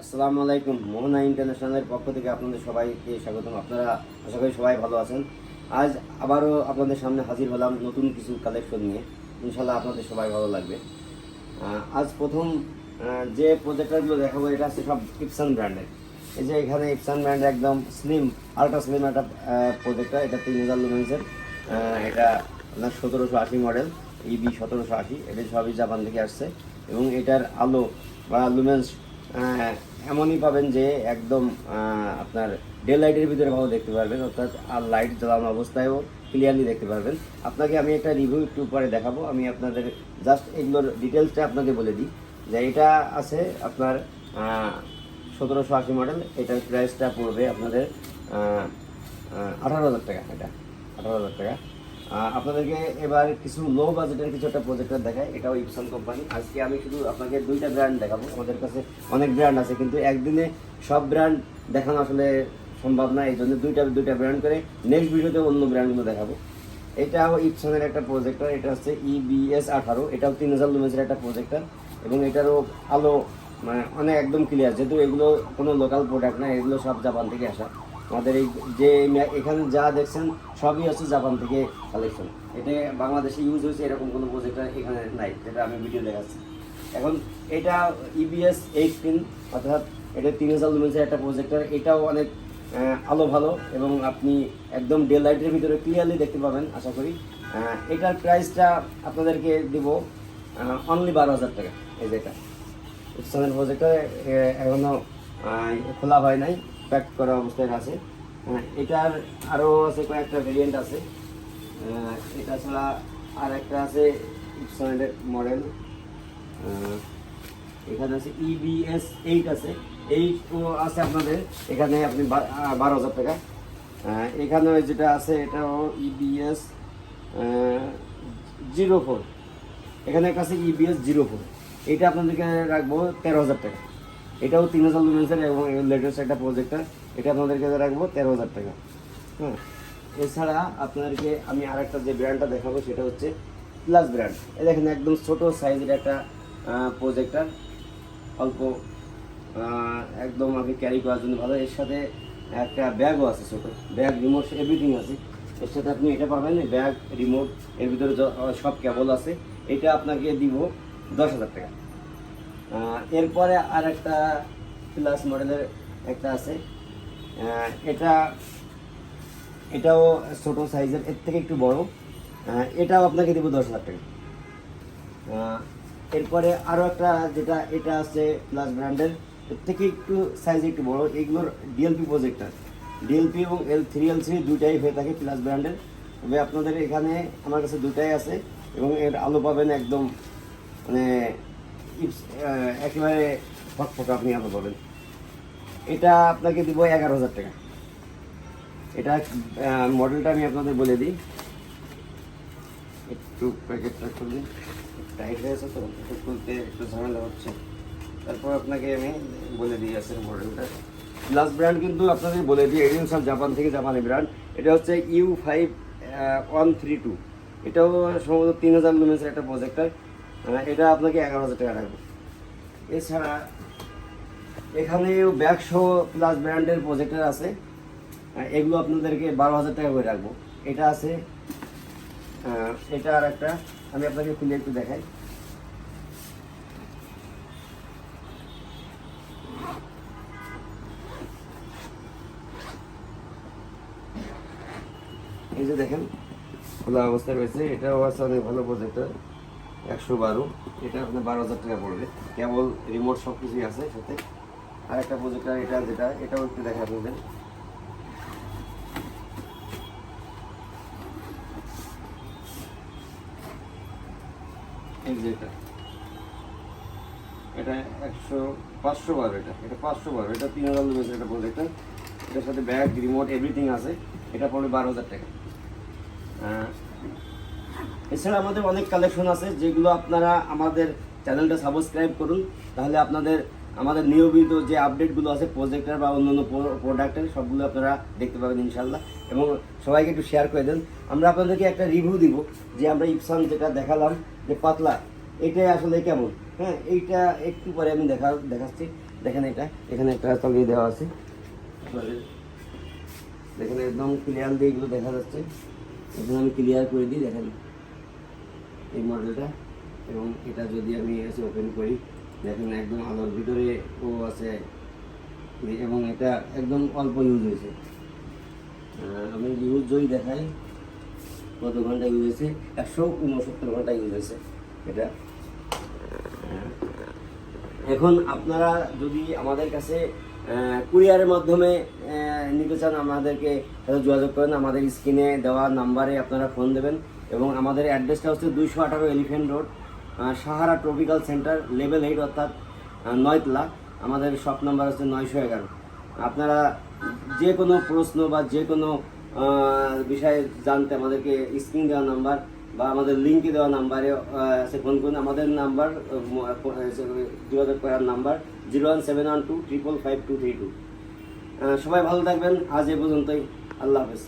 আসসালামু আলাইকুম। মোহনা ইন্টারন্যাশনালের পক্ষ থেকে আপনাদের সবাইকে স্বাগতম। আপনারা আশা করি সবাই ভালো আছেন। আজ আবারও আপনাদের সামনে হাজির হলাম নতুন কিছু কালেকশন নিয়ে। ইনশাল্লাহ আপনাদের সবাই ভালো লাগবে। আজ প্রথম যে প্রজেক্টরগুলো দেখাবো এটা হচ্ছে সব ইপসন ব্র্যান্ডের। এই যে এখানে ইপসন ব্র্যান্ডের একদম স্লিম, আল্ট্রা স্লিম একটা প্রজেক্টর। এটা 3000 লুমেন্সের। এটা আপনার 1780 মডেল, ইবি 1780। এটা সবই জাপান থেকে আসছে এবং এটার আলো বা লুমেন্স এমনই পাবেন যে একদম আপনার ডে লাইটের ভিতরে ভালো দেখতে পারবেন, অর্থাৎ আর লাইট জ্বালানো অবস্থায়ও ক্লিয়ারলি দেখতে পারবেন। আপনাকে আমি একটা রিভিউ একটু পরে দেখাবো। আমি আপনাদের জাস্ট এগুলোর ডিটেলসটা আপনাকে বলে দিই যে এটা আছে আপনার 1780 মডেল। এটার প্রাইসটা পড়বে আপনাদের 18,000 টাকা। এটা 18,000 টাকা। আপনাদেরকে এবার কিছু লো বাজেটের কিছু একটা প্রজেক্টর দেখায়। এটাও ইপসন কোম্পানি। আজকে আমি শুধু আপনাকে দুইটা ব্র্যান্ড দেখাবো। আমাদের কাছে অনেক ব্র্যান্ড আছে, কিন্তু একদিনে সব ব্র্যান্ড দেখানো আসলে সম্ভব না। এই জন্য দুইটা ব্র্যান্ড করে নেক্সট ভিডিওতে অন্য ব্র্যান্ডগুলো দেখাবো। এটাও ইপসনের একটা প্রজেক্টর। এটা হচ্ছে EBS 18। এটাও 3000 লুমেন্সের একটা প্রজেক্টর এবং এটারও আলো মানে অনেক একদম ক্লিয়ার, যেহেতু এগুলো কোনো লোকাল প্রোডাক্ট না, এগুলো সব জাপান থেকে আসা। আমাদের এই যে এখানে যা দেখছেন সবই হচ্ছে জাপান থেকে কালেকশন। এটা বাংলাদেশে ইউজ হয়েছে এরকম কোনো প্রজেক্টর এখানে নাই, যেটা আমি ভিডিও দেখাচ্ছি এখন। এটা EBS 18, অর্থাৎ এটা 3000 লুমেন্সের একটা প্রজেক্টর। এটাও অনেক আলো ভালো এবং আপনি একদম ডে লাইটের ভিতরে ক্লিয়ারলি দেখতে পাবেন আশা করি। এটার প্রাইসটা আপনাদেরকে দিব অনলি 12,000 টাকা। এই যে এটা ইপসনের প্রজেক্টর, এখনও খোলা হয় নাই, প্যাক করা অবস্থায় আছে। এটার আরও আছে কয়েকটা ভেরিয়েন্ট আছে। এটা ছাড়া আর একটা আছে ইপসনের মডেল। এখানে আছে EBS 8 আছে। 8 আছে আপনাদের এখানে, আপনি 12,000 টাকা। এখানে যেটা আছে এটাও EBS 04। এখানে কাছে EBS 04। এটা আপনাদেরকে রাখবো 13,000 টাকা। এটাও 3000 লুমেন্সের এবং লেটেস্ট একটা প্রজেক্টর। এটা আপনাদেরকে রাখবো 13,000 টাকা। হ্যাঁ, এছাড়া আপনাদেরকে আমি আরেকটা যে ব্র্যান্ডটা দেখাবো সেটা হচ্ছে প্লাস ব্র্যান্ড। এই দেখেন একদম ছোট সাইজের একটা প্রজেক্টর, অল্প একদম আপনি ক্যারি করার জন্য ভালো। এর সাথে একটা ব্যাগও আছে, ছোটো ব্যাগ, রিমোট, এভরিথিং আছে এর সাথে। আপনি এটা পাবেন ব্যাগ, রিমোট, এর ভিতরে সব কেবল আছে। এটা আপনাকে দিব 10,000 টাকা। এরপরে আর একটা প্লাস মডেলের একটা আছে। এটাও ছোটো সাইজের, এর থেকে একটু বড়। এটাও আপনাকে দেবো 10,000 টাকা। এরপরে আরও একটা যেটা এটা আছে প্লাস ব্র্যান্ডের, এর থেকে একটু সাইজ একটু বড়। এইগুলোর DLP প্রজেক্টর, DLP এবং L3 দুইটাই হয়ে থাকে প্লাস ব্র্যান্ডের। তবে আপনাদের এখানে আমার কাছে দুটাই আছে এবং এর আলো পাবেন একদম মানে একেবারে ফটফট আপনি আলো পাবেন। এটা আপনাকে দিব 11,000 টাকা। এটা মডেলটা আমি আপনাদের বলে দিই, একটু প্যাকেটটা খুলুন। টাইট হয়ে আছে তো, একটু খুলতে একটু ঝামেলা হচ্ছে। তারপর আপনাকে আমি বলে দিই আছে মডেলটা। প্লাস ব্র্যান্ড কিন্তু আপনাদের বলে দিই, এডিন সব জাপান থেকে, জাপানি ব্র্যান্ড। এটা হচ্ছে U5132। এটাও সম্ভবত 3000 লুমেন্সের একটা প্রজেক্টর। এটা আপনাকে 11,000 টাকা রাখবো। এছাড়া এখানেও ব্যাগসহ প্লাস ব্র্যান্ডের প্রজেক্টর আছে। এগুলো আপনাদেরকে 12,000 টাকা করে রাখবো। এটা আছে, এটা আর একটা আমি আপনাকে খুলে একটু দেখাই। এই যে দেখেন খোলা অবস্থায় রয়েছে। এটাও আছে অনেক ভালো প্রজেক্টর, 112। এটা আপনার 12,000 টাকা পড়বে। কেবল, রিমোট সব কিছুই আছে সাথে। আর একটা প্রজেক্টর এটা, যেটা এটাও একটু দেখা আপনাদের। এই যে এটা 512। এটা 512। এটা 3000 লুমেন্সের একটা প্রজেক্টর। এটার সাথে ব্যাগ, রিমোট, এভরিথিং আছে। এটা পড়বে 12,000 টাকা। এছাড়া আমাদের অনেক কালেকশন আছে, যেগুলো আপনারা আমাদের চ্যানেলটা সাবস্ক্রাইব করুন, তাহলে আপনাদের আমাদের নিয়মিত যে আপডেটগুলো আছে প্রজেক্টর বা অন্যান্য প্রোডাক্টের, সবগুলো আপনারা দেখতে পাবেন ইনশাল্লাহ। এবং সবাইকে একটু শেয়ার করে দেন। আমরা আপনাদেরকে একটা রিভিউ দিব যে আমরা ইপসন যেটা দেখালাম যে পাতলা, এটাই আসলে কেমন। হ্যাঁ, এইটা একটু পরে আমি দেখাচ্ছি। দেখেন এটা এখানে একটা তলিয়ে দেওয়া আছে, দেখেন একদম ক্লিয়ার দিয়ে এগুলো দেখা যাচ্ছে। এখন আমি ক্লিয়ার করে দিই, দেখেন এই মডেলটা। এবং এটা যদি আমি এসে ওপেন করি, দেখেন একদম আলোর ভিতরে ও আছে এবং এটা একদম অল্প ইউজ হয়েছে। আমি ইউজ যদি দেখাই কত ঘন্টা ইউজ হয়েছে, 169 ঘন্টা ইউজ হয়েছে এটা। এখন আপনারা যদি আমাদের কাছে কুরিয়ারের মাধ্যমে নিতে চান, আমাদেরকে যোগাযোগ করেন। আমাদের স্ক্রিনে দেওয়া নাম্বারে আপনারা ফোন দেবেন এবং আমাদের অ্যাড্রেসটা হচ্ছে 218 elephant road, Sahara tropical centre, level 8 অর্থাৎ 9তলা। আমাদের শপ নাম্বার হচ্ছে 911। আপনারা যে কোনো প্রশ্ন বা যে কোনো বিষয়ে জানতে আমাদেরকে স্ক্রিন দেওয়া নাম্বার বা আমাদের লিঙ্কে দেওয়া নাম্বারে ফোন করুন। আমাদের নাম্বার যোগাযোগ করার নাম্বার 01712 555 232। সবাই ভালো থাকবেন, আজ এ পর্যন্তই, আল্লাহ হাফেজ।